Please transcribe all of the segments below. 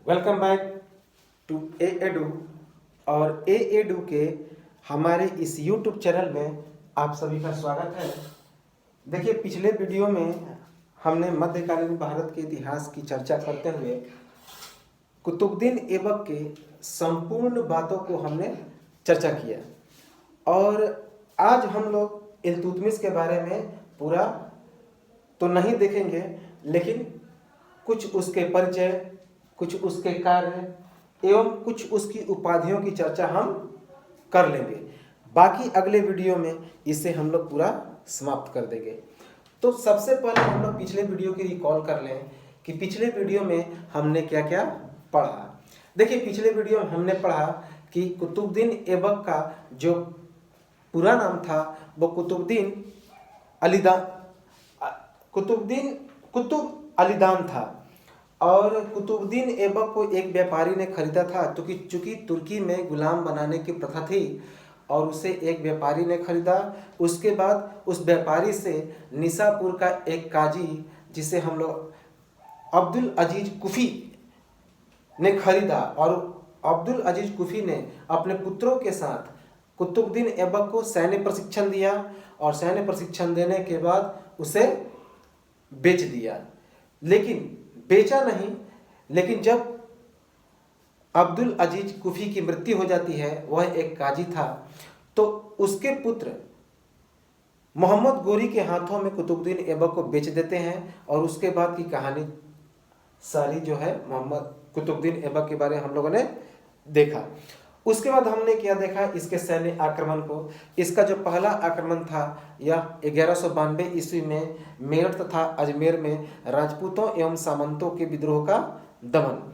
Welcome back to A Edu. और A edu के हमारे इस यूट्यूब चैनल में आप सभी का स्वागत है। देखिए, पिछले वीडियो में हमने मध्यकालीन भारत के इतिहास की चर्चा करते हुए कुतुबुद्दीन ऐबक के संपूर्ण बातों को हमने चर्चा किया और आज हम लोग इल्तुतमिश के बारे में पूरा तो नहीं देखेंगे, लेकिन कुछ उसके परिचय, कुछ उसके कार्य एवं कुछ उसकी उपाधियों की चर्चा हम कर लेंगे। बाकी अगले वीडियो में इसे हम लोग पूरा समाप्त कर देंगे। तो सबसे पहले हम लोग पिछले वीडियो की रिकॉल कर लें कि पिछले वीडियो में हमने क्या क्या पढ़ा। देखिए, पिछले वीडियो में हमने पढ़ा कि कुतुबुद्दीन ऐबक का जो पूरा नाम था वो कुतुब अलीदान था और कुतुबुद्दीन ऐबक को एक व्यापारी ने खरीदा था। चूंकि तुर्की में गुलाम बनाने की प्रथा थी और उसे एक व्यापारी ने खरीदा। उसके बाद उस व्यापारी से निसापुर का एक काजी, जिसे हम लोग अब्दुल अजीज कुफी ने खरीदा और अब्दुल अजीज कुफी ने अपने पुत्रों के साथ कुतुबुद्दीन ऐबक को सैन्य प्रशिक्षण दिया और सैन्य प्रशिक्षण देने के बाद उसे बेच दिया। लेकिन बेचा नहीं, लेकिन जब अब्दुल अजीज कुफी की मृत्यु हो जाती है, वह एक काजी था, तो उसके पुत्र मोहम्मद गोरी के हाथों में कुतुबुद्दीन ऐबक को बेच देते हैं और उसके बाद की कहानी सारी जो है मोहम्मद कुतुबुद्दीन ऐबक के बारे में हम लोगों ने देखा। उसके बाद हमने क्या देखा, इसके सैन्य आक्रमण को। इसका जो पहला आक्रमण था यह 1192 ईस्वी में मेरठ तथा अजमेर में राजपूतों एवं सामंतों के विद्रोह का दमन।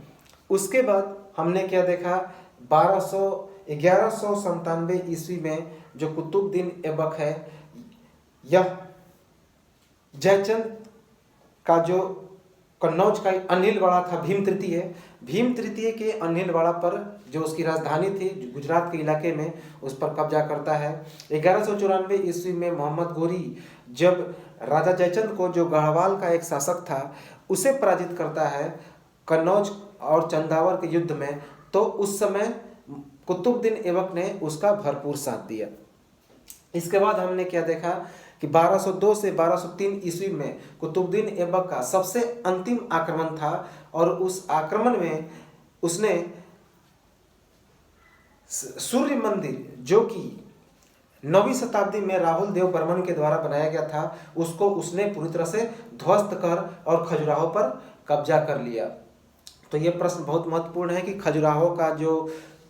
उसके बाद हमने क्या देखा, 1197 ईस्वी में जो कुतुबुद्दीन ऐबक है, यह जयचंद का जो कन्नौज का अनिलवाड़ा था, भीम तृतीय के अनिलवाड़ा पर जो उसकी राजधानी थी गुजरात के इलाके में, उस पर कब्जा करता है। 1194 ईस्वी में मोहम्मद गोरी जब राजा जयचंद को, जो गढ़वाल का एक शासक था, उसे पराजित करता है कन्नौज और चंदावर के युद्ध में, तो उस समय कुतुबुद्दीन ऐबक ने उसका भरपूर साथ दिया। इसके बाद हमने क्या देखा कि 1202 से 1203 ईस्वी में कुतुबुद्दीन ऐबक का सबसे अंतिम आक्रमण था और उस आक्रमण में उसने सूर्य मंदिर, जो कि 9वीं शताब्दी में राहुल देव बर्मन के द्वारा बनाया गया था, उसको उसने पूरी तरह से ध्वस्त कर और खजुराहो पर कब्जा कर लिया। तो ये प्रश्न बहुत महत्वपूर्ण है कि खजुराहो का जो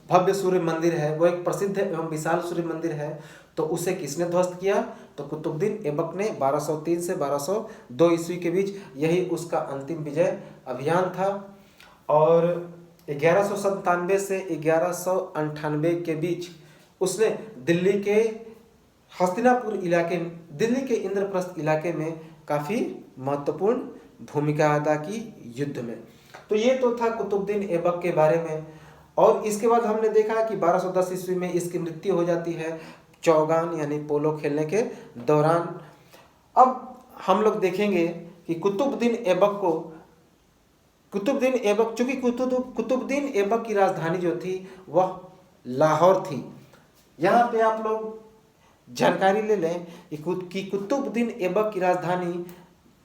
भव्य सूर्य मंदिर है वो एक प्रसिद्ध एवं विशाल सूर्य मंदिर है, तो उसे किसने ध्वस्त किया? तो कुतुबुद्दीन ऐबक ने 1203 से 1202 ईस्वी के बीच। यही उसका अंतिम विजय अभियान था और 1197 से 1198 के बीच उसने दिल्ली के हस्तिनापुर इलाके, दिल्ली के इंद्रप्रस्थ इलाके में काफ़ी महत्वपूर्ण भूमिका अदा की युद्ध में। तो ये तो था कुतुबुद्दीन ऐबक के बारे में। और इसके बाद हमने देखा कि 1210 ईस्वी में इसकी मृत्यु हो जाती है चौगान यानी पोलो खेलने के दौरान। अब हम लोग देखेंगे कि कुतुबुद्दीन ऐबक चूंकि कुतुबुद्दीन ऐबक की राजधानी जो थी वह लाहौर थी। यहाँ पे आप लोग जानकारी ले लें कि कुतुबुद्दीन ऐबक की राजधानी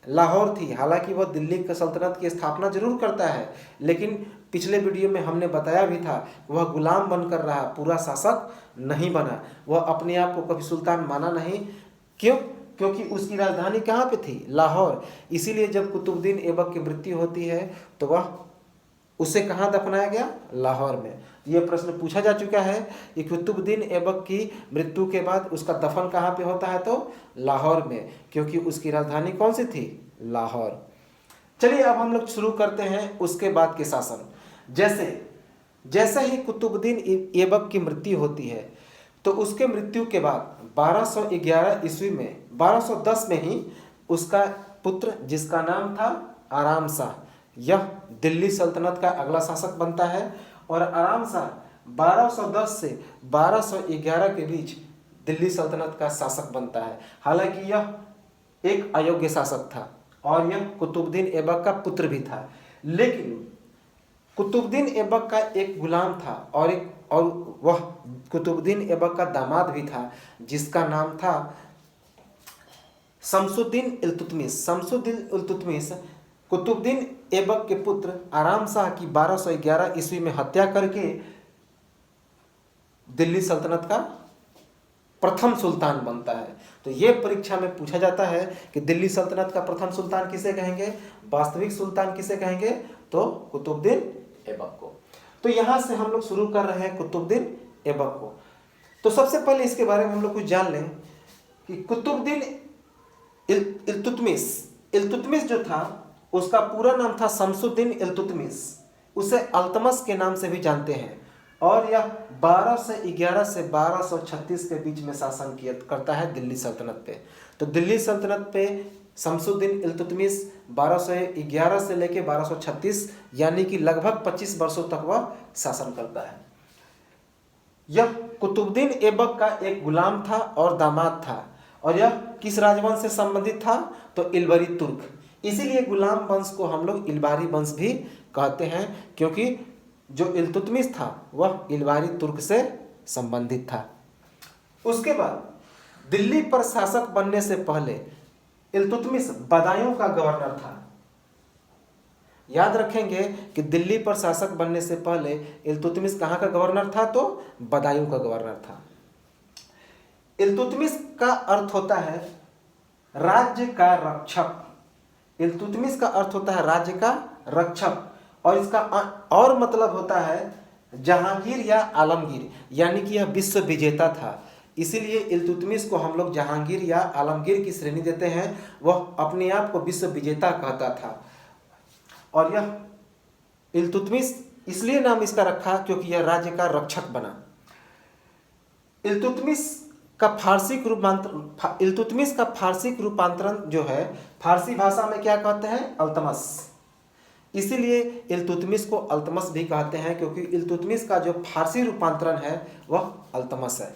लाहौर थी। हालांकि वह दिल्ली की सल्तनत की स्थापना जरूर करता है, लेकिन पिछले वीडियो में हमने बताया भी था वह गुलाम बनकर रहा, पूरा शासक नहीं बना। वह अपने आप को कभी सुल्तान माना नहीं। क्यों? क्योंकि उसकी राजधानी कहाँ पे थी? लाहौर। इसीलिए जब कुतुबुद्दीन ऐबक की मृत्यु होती है तो वह उसे कहाँ दफनाया गया? लाहौर में। यह प्रश्न पूछा जा चुका है कि कुतुबुद्दीन ऐबक की मृत्यु के बाद उसका दफन कहाँ पे होता है? तो लाहौर में, क्योंकि उसकी राजधानी कौन सी थी? लाहौर। चलिए अब हम लोग शुरू करते हैं उसके बाद के शासन। जैसे ही कुतुबुद्दीन ऐबक की मृत्यु होती है तो उसके मृत्यु के बाद 1211 ईस्वी में, 1210 में ही उसका पुत्र, जिसका नाम था आराम शाह, यह दिल्ली सल्तनत का अगला शासक बनता है और आराम शाह 1210 से 1211 के बीच दिल्ली सल्तनत का शासक बनता है। हालांकि यह एक अयोग्य शासक था और यह कुतुबुद्दीन ऐबक का पुत्र भी था, लेकिन कुतुबुद्दीन ऐबक का एक गुलाम था और वह कुतुबुद्दीन ऐबक का दामाद भी था, जिसका नाम था शमसुद्दीन इल्तुतमिश। शमसुद्दीन इल्तुतमिश कुतुबुद्दीन ऐबक के पुत्र आराम शाह की 1211 ईस्वी में हत्या करके दिल्ली सल्तनत का प्रथम सुल्तान बनता है। तो ये परीक्षा में पूछा जाता है कि दिल्ली सल्तनत का प्रथम सुल्तान किसे कहेंगे, वास्तविक सुल्तान किसे कहेंगे, तो कुतुबुद्दीन ऐबक को। तो यहां से हम लोग शुरू कर रहे हैं कुतुबुद्दीन ऐबक को। तो सबसे पहले इसके बारे में हम लोग कुछ जान लें कि कुतुबुद्दीन इल्तुतमिश जो था उसका पूरा नाम था शमसुद्दीन इल्तुतमिश, उसे अल्तमश के नाम से भी जानते हैं, और यह 1211 से 1236 के बीच में शासन करता है दिल्ली सल्तनत पे। तो दिल्ली सल्तनत पे शमसुद्दीन इल्तुतमिश 1211 से लेकर 1236 यानी कि लगभग 25 वर्षों तक वह शासन करता है। यह कुतुबुद्दीन ऐबक का एक गुलाम था और दामाद था, और यह किस राजवंश से संबंधित था, तो इल्बरी तुर्क। इसीलिए गुलाम वंश को हम लोग इल्बारी वंश भी कहते हैं, क्योंकि जो इल्तुतमिश था वह इल्बारी तुर्क से संबंधित था। उसके बाद दिल्ली पर शासक बनने से पहले इल्तुतमिश बदायूं का गवर्नर था। याद रखेंगे कि दिल्ली पर शासक बनने से पहले इल्तुतमिश कहाँ का गवर्नर था, तो बदायूं का गवर्नर था। इल्तुतमिश का अर्थ होता है राज्य का रक्षक। इल्तुतमिश का अर्थ होता है राज्य का रक्षक, और इसका और मतलब होता है जहांगीर या आलमगीर, यानी कि यह विश्व विजेता था। इसीलिए इल्तुतमिश को हम लोग जहांगीर या आलमगीर की श्रेणी देते हैं। वह अपने आप को विश्व विजेता कहता था, और यह इल्तुतमिश इसलिए नाम इसका रखा क्योंकि यह राज्य का रक्षक बना। इल्तुतमिश का फारसी रूपांतरण जो है, फारसी भाषा में क्या कहते हैं, अल्तमश। इसीलिए इल्तुतमिश को अल्तमश भी कहते हैं, क्योंकि इल्तुतमिश का जो फारसी रूपांतरण है वह अल्तमश है।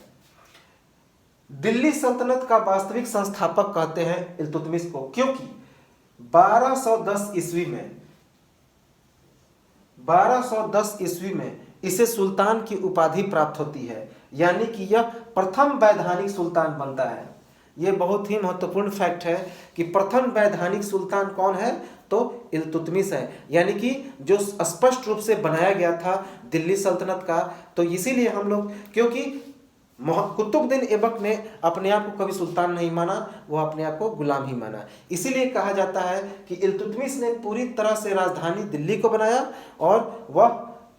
दिल्ली सल्तनत का वास्तविक संस्थापक कहते हैं इल्तुतमिश को, क्योंकि 1210 ईस्वी में इसे सुल्तान की उपाधि प्राप्त होती है, यानी कि यह प्रथम वैधानिक सुल्तान बनता है। यह बहुत ही महत्वपूर्ण फैक्ट है कि प्रथम वैधानिक सुल्तान कौन है, तो इल्तुतमिश है, यानी कि जो स्पष्ट रूप से बनाया गया था दिल्ली सल्तनत का। तो इसीलिए हम लोग, क्योंकि कुतुबुद्दीन ऐबक ने अपने आप को कभी सुल्तान नहीं माना, वह अपने आप को गुलाम ही माना। इसीलिए कहा जाता है कि इल्तुतमिश ने पूरी तरह से राजधानी दिल्ली को बनाया, और वह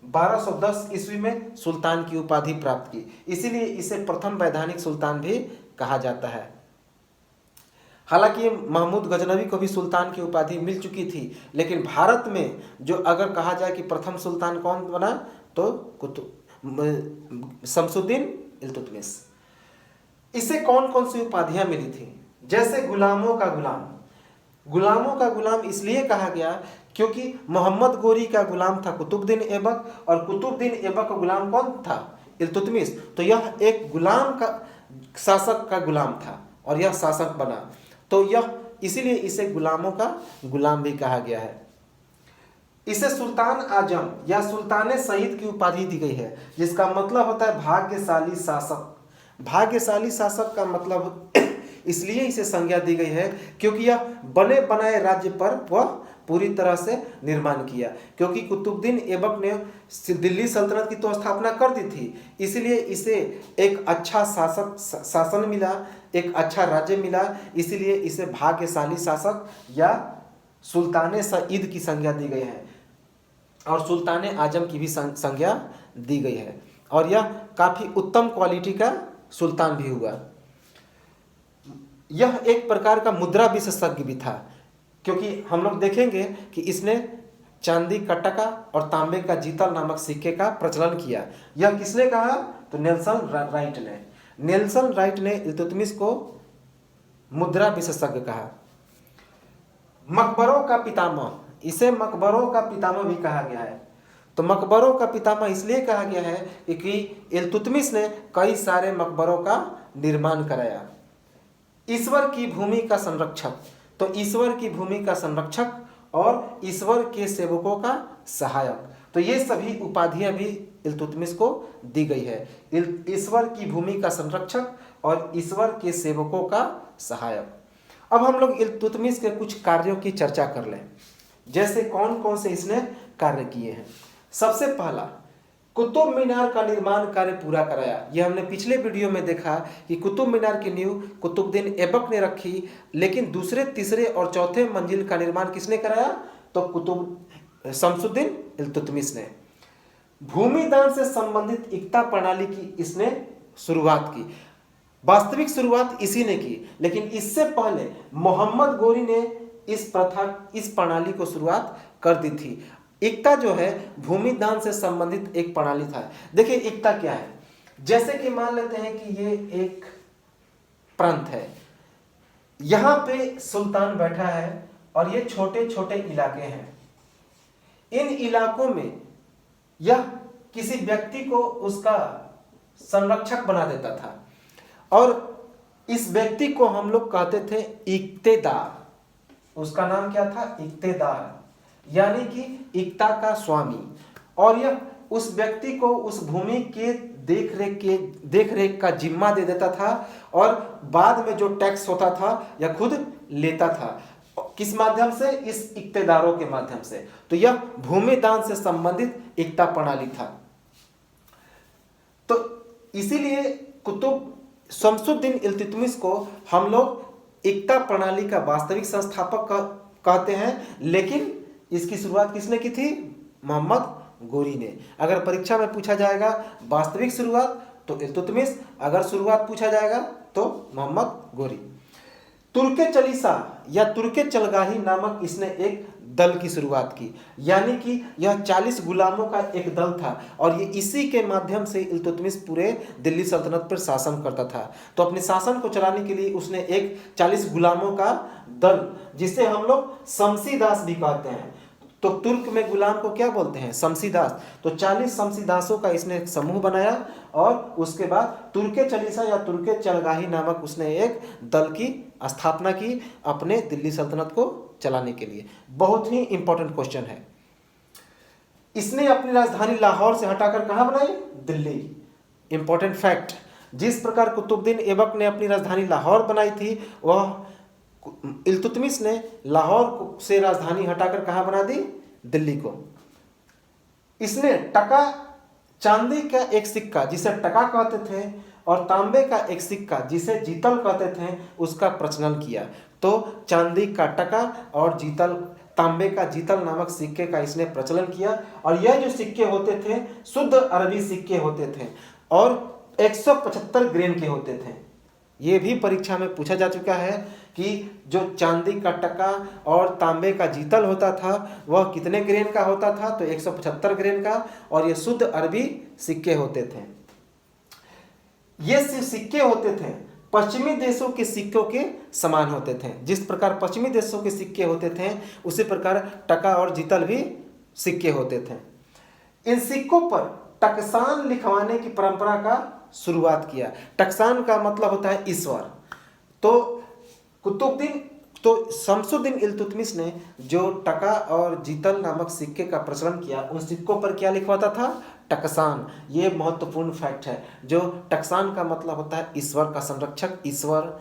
1210 ईस्वी में सुल्तान की उपाधि प्राप्त की। इसीलिए इसे प्रथम वैधानिक सुल्तान भी कहा जाता है। हालांकि महमूद गजनवी को भी सुल्तान की उपाधि मिल चुकी थी, लेकिन भारत में जो अगर कहा जाए कि प्रथम सुल्तान कौन बना, तो शमसुद्दीन इल्तुतमिश। इसे कौन कौन सी उपाधियां मिली थी, जैसे गुलामों का गुलाम। गुलामों का गुलाम इसलिए कहा गया क्योंकि मोहम्मद गोरी का गुलाम था कुतुबुद्दीन ऐबक, और कुतुबुद्दीन ऐबक का गुलाम कौन था, इल्तुतमिश। तो यह एक गुलाम का शासक का गुलाम था और यह शासक बना, तो यह इसीलिए इसे गुलामों का गुलाम भी कहा गया है। इसे सुल्तान आजम या सुल्तान सईद की उपाधि दी गई है, जिसका मतलब होता है भाग्यशाली शासक। भाग्यशाली शासक का मतलब इसलिए इसे संज्ञा दी गई है क्योंकि यह बने बनाए राज्य पर वह पूरी तरह से निर्माण किया, क्योंकि कुतुबुद्दीन ऐबक ने दिल्ली सल्तनत की तो स्थापना कर दी थी, इसलिए इसे एक अच्छा शासन मिला, एक अच्छा राज्य मिला, इसीलिए इसे भाग्यशाली शासक या सुल्तान सईद की संज्ञा दी गई है, और सुल्तान आजम की भी संज्ञा दी गई है, और यह काफ़ी उत्तम क्वालिटी का सुल्तान भी हुआ। यह एक प्रकार का मुद्रा विशेषज्ञ भी था, क्योंकि हम लोग देखेंगे कि इसने चांदी का टका और तांबे का जीतल नामक सिक्के का प्रचलन किया। यह किसने कहा, तो नेल्सन राइट ने। नेल्सन राइट ने इल्तुतमिश को मुद्रा विशेषज्ञ कहा। मकबरों का पितामह, इसे मकबरों का पितामह भी कहा गया है। तो मकबरों का पितामह इसलिए कहा गया है कि इल्तुतमिश ने कई सारे मकबरों का निर्माण कराया। ईश्वर की भूमि का संरक्षक, तो ईश्वर की भूमि का संरक्षक और ईश्वर के सेवकों का सहायक। तो ये सभी उपाधियां भी इल्तुतमिश को दी गई है, ईश्वर की भूमि का संरक्षक और ईश्वर के सेवकों का सहायक। अब हम लोग इल्तुतमिश के कुछ कार्यों की चर्चा कर लें, जैसे कौन कौन से इसने कार्य किए हैं। सबसे पहला, कुतुब मीनार का निर्माण कार्य पूरा कराया। यह हमने पिछले वीडियो में देखा कि कुतुब मीनार की नींव कुतुबुद्दीन ऐबक ने रखी, लेकिन दूसरे, तीसरे और चौथे मंजिल का निर्माण किसने कराया? तो शमसुद्दीन इल्तुतमिश ने। भूमि दान से संबंधित इक्ता प्रणाली की इसने शुरुआत की। वास्तविक शुरुआत इसी ने की, लेकिन इससे पहले मोहम्मद गोरी ने इस प्रणाली को शुरुआत कर दी थी। इक्ता जो है भूमि दान से संबंधित एक प्रणाली था। देखिए इक्ता क्या है, जैसे कि मान लेते हैं कि ये एक प्रांत है, यहां पे सुल्तान बैठा है और ये छोटे छोटे इलाके हैं। इन इलाकों में यह किसी व्यक्ति को उसका संरक्षक बना देता था, और इस व्यक्ति को हम लोग कहते थे इक्तेदार। उसका नाम क्या था? इक्तेदार, यानी कि इक्ता का स्वामी। और यह उस व्यक्ति को उस भूमि के देखरेख का जिम्मा दे देता था, और बाद में जो टैक्स होता था यह खुद लेता था। किस माध्यम से? इस इक्तेदारों के माध्यम से। तो यह भूमि दान से संबंधित इक्ता प्रणाली था। तो इसीलिए कुतुब शमसुद्दीन इल्तुतमिश को हम लोग इक्ता प्रणाली का वास्तविक संस्थापक कहते हैं, लेकिन इसकी शुरुआत किसने की थी? मोहम्मद गोरी ने। अगर परीक्षा में पूछा जाएगा वास्तविक शुरुआत तो इल्तुतमिश, अगर शुरुआत पूछा जाएगा तो मोहम्मद गोरी। तुर्के चलीसा या तुर्के चलगाही नामक इसने एक दल की शुरुआत की, यानी कि यह 40 गुलामों का एक दल था, और ये इसी के माध्यम से इल्तुतमिश पूरे दिल्ली सल्तनत पर शासन करता था। तो अपने शासन को चलाने के लिए उसने एक 40 गुलामों का दल, जिसे हम लोग शमशीदास भी कहते हैं, तो तुर्क में गुलाम को क्या बोलते हैं? शमशीदास। तो 40 शमशीदासों का इसने एक समूह बनाया, और उसके बाद तुर्के चलीसा या तुर्के चलगाही नामक उसने एक दल की स्थापना की अपने दिल्ली सल्तनत को चलाने के लिए। बहुत ही इंपॉर्टेंट क्वेश्चन है। इसने अपनी राजधानी लाहौर से हटाकर कहां बनाई? दिल्ली। इंपॉर्टेंट फैक्ट, जिस प्रकार कुतुबुद्दीन ऐबक ने अपनी राजधानी लाहौर बनाई थी, वह इल्तुतमिश ने लाहौर से राजधानी हटाकर कहां बना दी? दिल्ली को। इसने टका, चांदी का एक सिक्का जिसे टका कहते थे, और तांबे का एक सिक्का जिसे जीतल कहते थे, उसका प्रचलन किया। तो चांदी का टका और तांबे का जीतल नामक सिक्के का इसने प्रचलन किया। और यह जो सिक्के होते थे शुद्ध अरबी सिक्के होते थे, और 175 ग्रेन के होते थे। ये भी परीक्षा में पूछा जा चुका है कि जो चांदी का टका और तांबे का जीतल होता था वह कितने ग्रेन का होता था? तो 175 ग्रेन का, और ये शुद्ध अरबी सिक्के होते थे। ये सिर्फ सिक्के होते थे, पश्चिमी देशों के सिक्कों के समान होते थे। जिस प्रकार पश्चिमी देशों के सिक्के होते थे, उसी प्रकार टका और जीतल भी सिक्के होते थे। इन सिक्कों पर टकसान लिखवाने की परंपरा का शुरुआत किया। टकसान का मतलब होता है ईश्वर। तो शमसुद्दीन इल्तुतमिश ने जो टका और जीतल नामक सिक्के का प्रचलन किया, उन सिक्कों पर क्या लिखवाता था? टकसान। ये महत्वपूर्ण फैक्ट है। जो टकसान का मतलब होता है ईश्वर का संरक्षक, ईश्वर।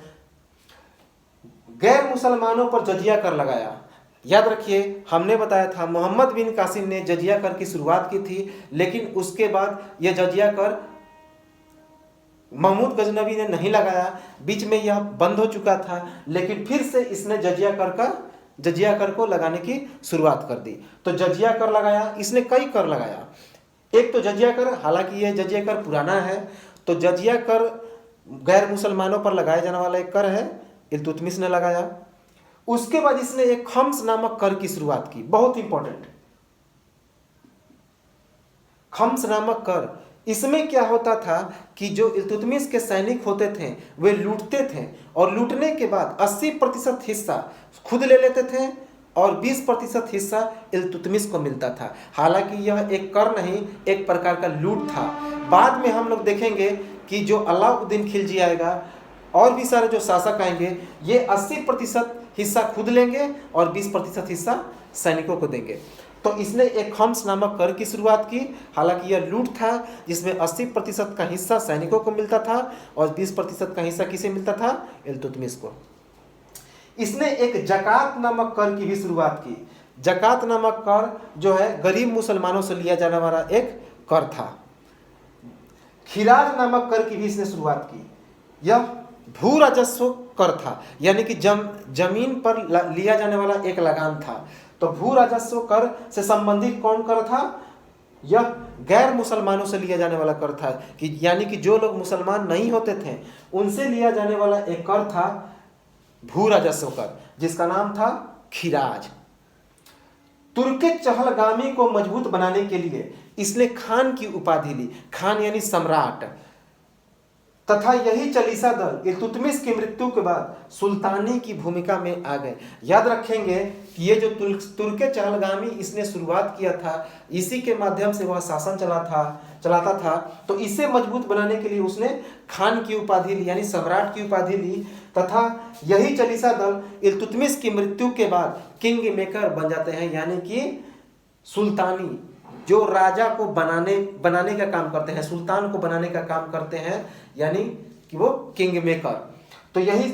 गैर मुसलमानों पर जजिया कर लगाया। याद रखिए, हमने बताया था मोहम्मद बिन कासिम ने जजिया कर की शुरुआत की थी, लेकिन उसके बाद यह जजिया कर महमूद गजनवी ने नहीं लगाया। बीच में यह बंद हो चुका था, लेकिन फिर से इसने जजिया कर को लगाने की शुरुआत कर दी। तो जजिया कर लगाया इसने, कई कर लगाया। एक तो जजिया कर, हालांकि यह जजिया कर पुराना है, तो जजिया कर गैर मुसलमानों पर लगाया जाने वाला एक कर है, इल्तुतमिश ने लगाया। उसके बाद इसने एक खम्स नामक कर की शुरुआत की, बहुत इंपॉर्टेंट। खम्स नामक कर, इसमें क्या होता था कि जो इल्तुतमिश के सैनिक होते थे वे लूटते थे, और लूटने के बाद 80% हिस्सा खुद ले लेते थे और 20% हिस्सा इल्तुतमिश को मिलता था। हालांकि यह एक कर नहीं, एक प्रकार का लूट था। बाद में हम लोग देखेंगे कि जो अलाउद्दीन खिलजी आएगा और भी सारे जो शासक आएंगे, ये 80% हिस्सा खुद लेंगे और 20% हिस्सा सैनिकों को देंगे। तो इसने एक खम्स नामक कर की शुरुआत की। हालांकि यह लूट था जिसमें 80% का हिस्सा सैनिकों को मिलता था और 20% का हिस्सा किसे मिलता था? इल्तुतमिश को। इसने एक जकात नामक कर की भी शुरुआत की। जकात नामक कर जो है गरीब मुसलमानों से लिया जाने वाला एक कर था। खिराज नामक कर की भी इसने शुरुआत की। यह भू राजस्व कर था, यानी कि जमीन पर लिया जाने वाला एक लगान था। तो भू राजस्व कर से संबंधित कौन कर था? यह गैर मुसलमानों से लिया जाने वाला कर था, कि यानी कि जो लोग मुसलमान नहीं होते थे उनसे लिया जाने वाला एक कर था भू राजस्व कर, जिसका नाम था खिराज। तुर्के चहलगामी को मजबूत बनाने के लिए इसने खान की उपाधि ली। खान यानी सम्राट। तथा यही चालीसा दल इल्तुतमिश की मृत्यु के बाद सुल्तानी की भूमिका में आ गए। याद रखेंगे कि ये जो तुर्के चहलगामी इसने शुरुआत किया था, इसी के माध्यम से वह शासन चलाता था। तो इसे मजबूत बनाने के लिए उसने खान की उपाधि ली, यानी सम्राट की उपाधि ली। तथा यही चालीसा दल इल्तुतमिश की मृत्यु के बाद किंग मेकर बन जाते हैं, यानी कि सुल्तानी, जो राजा को बनाने का काम करते हैं, सुल्तान को बनाने का काम करते हैं, यानी कि वो किंग मेकर। तो यही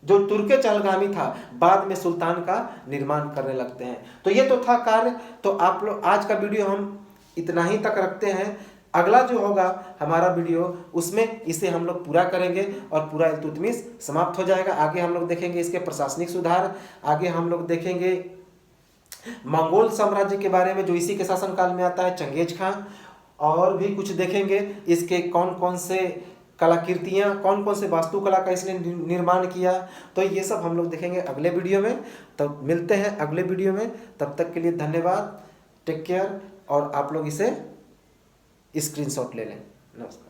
जो तुर्के चहलगामी था बाद में सुल्तान का निर्माण करने लगते हैं। तो ये तो था कार्य। तो आप लोग आज का वीडियो हम इतना ही तक रखते हैं। अगला जो होगा हमारा वीडियो, उसमें इसे हम लोग पूरा करेंगे और पूरा इल्तुतमिश समाप्त हो जाएगा। आगे हम लोग देखेंगे इसके प्रशासनिक सुधार, आगे हम लोग देखेंगे मंगोल साम्राज्य के बारे में जो इसी के शासनकाल में आता है, चंगेज खां, और भी कुछ देखेंगे इसके कौन कौन से कलाकृतियाँ, कौन कौन से वास्तुकला का इसने निर्माण किया। तो ये सब हम लोग देखेंगे अगले वीडियो में। तब मिलते हैं अगले वीडियो में, तब तक के लिए धन्यवाद, टेक केयर। और आप लोग इसे स्क्रीनशॉट ले लें। नमस्कार।